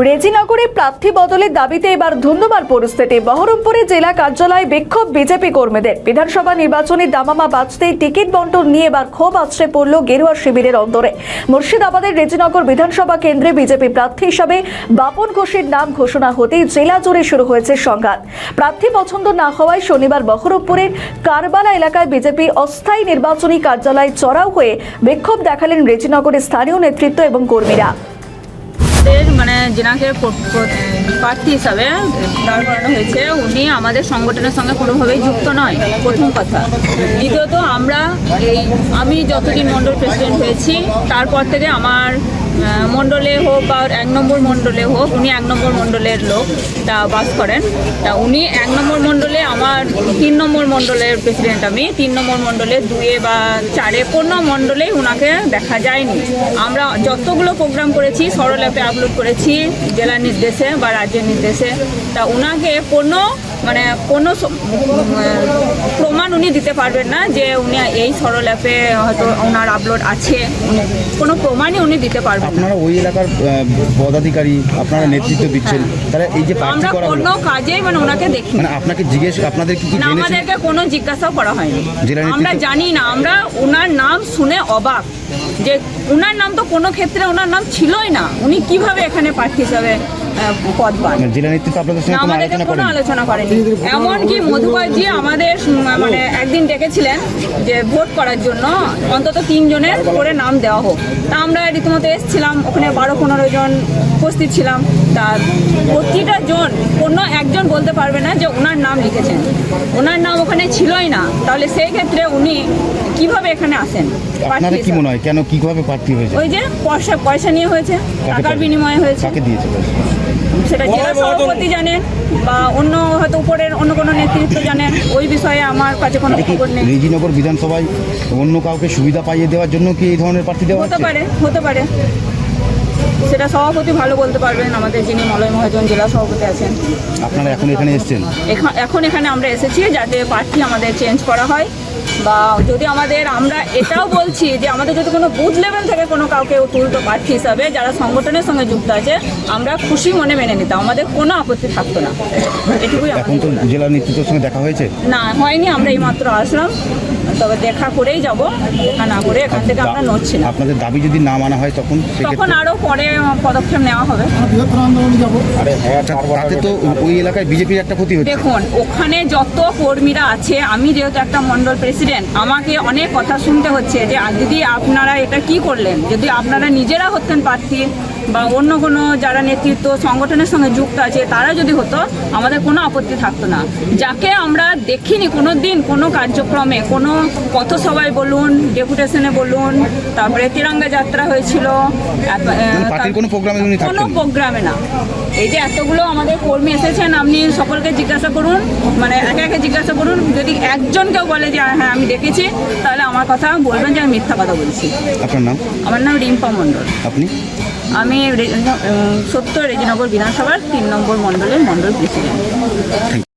রেজিনগরে প্রার্থী বদলের দাবিতে এবার ধুন্ধুমার পরিস্থিতি। বহরমপুরে জেলা কার্যালয়ে বিক্ষোভ বিজেপি কর্মীদের। বিধানসভা নির্বাচনে দামামা বাজতেই টিকিট বন্টন নিয়ে এবার ক্ষোভ আছড়ে পড়ল গেরুয়া শিবিরের অন্তরে। মুর্শিদাবাদের রেজিনগর বিধানসভা কেন্দ্রে বিজেপি প্রার্থী হিসাবে বাপন ঘোষের নাম ঘোষণা হতেই জেলা জুড়ে শুরু হয়েছে সংঘাত। প্রার্থী পছন্দ না হওয়ায় শনিবার বহরমপুরের কারবালা এলাকায় বিজেপি অস্থায়ী নির্বাচনী কার্যালয় চড়াও হয়ে বিক্ষোভ দেখালেন রেজিনগরের স্থানীয় নেতৃত্ব এবং কর্মীরা। মানে যেনাকে প্রার্থী হিসাবে দাঁড় করানো হয়েছে উনি আমাদের সংগঠনের সঙ্গে কোনোভাবেই যুক্ত নয়, প্রথম কথা। দ্বিতীয়ত আমি যতদিন মণ্ডল প্রেসিডেন্ট হয়েছি তারপর থেকে আমার মণ্ডলে হোক বা 1 নম্বর মণ্ডলে হোক, উনি 1 নম্বর মণ্ডলের লোক তা বাস করেন। তা উনি 1 নম্বর মণ্ডলে, আমার 3 নম্বর মণ্ডলের প্রেসিডেন্ট। আমি 3 নম্বর মণ্ডলে 2 বা 4 কোনো মণ্ডলেই ওনাকে দেখা যায়নি। আমরা যতগুলো প্রোগ্রাম করেছি সরল অ্যাপে আপলোড করেছি জেলার নির্দেশে বা রাজ্যের নির্দেশে। তা ওনাকে কোনো প্রমাণ উনি দিতে পারবেন না যে উনি এই সরল অ্যাপে হয়তো ওনার আপলোড আছে, কোনো প্রমাণই উনি দিতে পারবেন। আপনারা ওই এলাকার পদাধিকারী, আপনারা নেতৃত্ব দিচ্ছেন, তারা এই যে আমরা কোনো কাজেই মানে ওনাকে দেখি মানে আপনাকে আপনাদের কি না, আমাদেরকে কোনো জিজ্ঞাসাও করা হয়নি। আমরা জানি না, আমরা ওনার নাম শুনে অবাক যে ওনার নাম তো কোনো ক্ষেত্রে ওনার নাম ছিলই না। উনি কিভাবে এখানে প্রার্থী হিসাবে পদ পান? জেলা নেতৃত্ব আপনাদের সঙ্গে কোনো আলোচনা করেনি। এমনকি মধুকরজি আমাদের মানে একদিন ডেকেছিলেন যে ভোট করার জন্য অন্তত 3 জনের করে নাম দেওয়া হোক। তা আমরা রীতিমতো এসেছিলাম, ওখানে 12-15 জন উপস্থিত ছিলাম। তার প্রতিটা জন কোনো একজন বলতে পারবে না যে ওনার নাম লিখেছেন, ওনার নাম ওখানে ছিলই না। তাহলে সেই ক্ষেত্রে উনি কিভাবে এখানে আসেন? আপনাদের কি মনে হয় কেন কিভাবে প্রার্থী হয়েছে? ওই যে পয়সা নিয়ে হয়েছে, টাকার বিনিময়ে হয়েছে। কাকে দিয়েছে? সেটা জেলা সভাপতি জানেন বা অন্য হয়তো উপরের অন্য কোনো নেতৃত্ব জানেন, ওই বিষয়ে আমার কাছে কোনো খবর নেই। রেজিনগর বিধানসভায় অন্য কাউকে সুবিধা পাইয়ে দেওয়ার জন্য কি এই ধরনের প্রার্থী দেওয়া হতে পারে। সেটা সভাপতি ভালো বলতে পারবেন, আমাদের যিনি মলয় মহাজন জেলা সভাপতি আছেন। আপনারা এখন এখানে এসেছেন? এখন এখানে আমরা এসেছি যাতে প্রার্থী আমাদের চেঞ্জ করা হয়, বা যদি আমরা এটাও বলছি যে আমাদের যদি কোনো বুথ লেভেল থেকে কোনো কাউকে তুলতো প্রার্থী হিসাবে যারা সংগঠনের সঙ্গে যুক্ত আছে, আমরা খুশি মনে মেনে নিতাম, আমাদের কোনো আপত্তি থাকতো না। এটুকুই। এখন তো জেলা নেতৃত্বের সঙ্গে দেখা হয়েছে? না, হয়নি। আমরা এইমাত্র আসলাম, তবে দেখা করেই যাব। দেখা না করে এখান থেকে আমরা নড়ছি না। আপনাদের দাবি যদি না মানা হয় তখন আরো পরে পদক্ষেপ নেওয়া হবে। তাতে তো ওই এলাকায় বিজেপির একটা ক্ষতি হচ্ছে। দেখুন, ওখানে যত কর্মীরা আছে, আমি যেহেতু একটা মণ্ডল প্রেসিডেন্ট, আমাকে অনেক কথা শুনতে হচ্ছে যে দিদি আপনারা এটা কি করলেন। যদি আপনারা নিজেরা হতেন প্রার্থী বা অন্য কোনো যারা নেতৃত্ব সংগঠনের সঙ্গে যুক্ত আছে তারা যদি হতো, আমাদের কোনো আপত্তি থাকতো না। যাকে আমরা দেখিনি কোনো দিন কোনো কার্যক্রমে, কোনো পথসভায় বলুন, ডেপুটেশনে বলুন, তারপরে তিরঙ্গা যাত্রা হয়েছিল, কোনো প্রোগ্রামে না। এই যে এতগুলো আমাদের কর্মী এসেছেন, আপনি সকলকে জিজ্ঞাসা করুন, মানে একে জিজ্ঞাসা করুন। যদি একজন কেউ বলে যে হ্যাঁ আমি দেখেছি, তাহলে আমার কথা বলবেন যে আমি মিথ্যা কথা বলছি। আপনার নাম? আমার নাম রিম্পা মণ্ডল। আপনি? আমি রেজিনগর বিধানসভার 3 নম্বর মণ্ডলের মণ্ডল প্রেসিডেন্ট।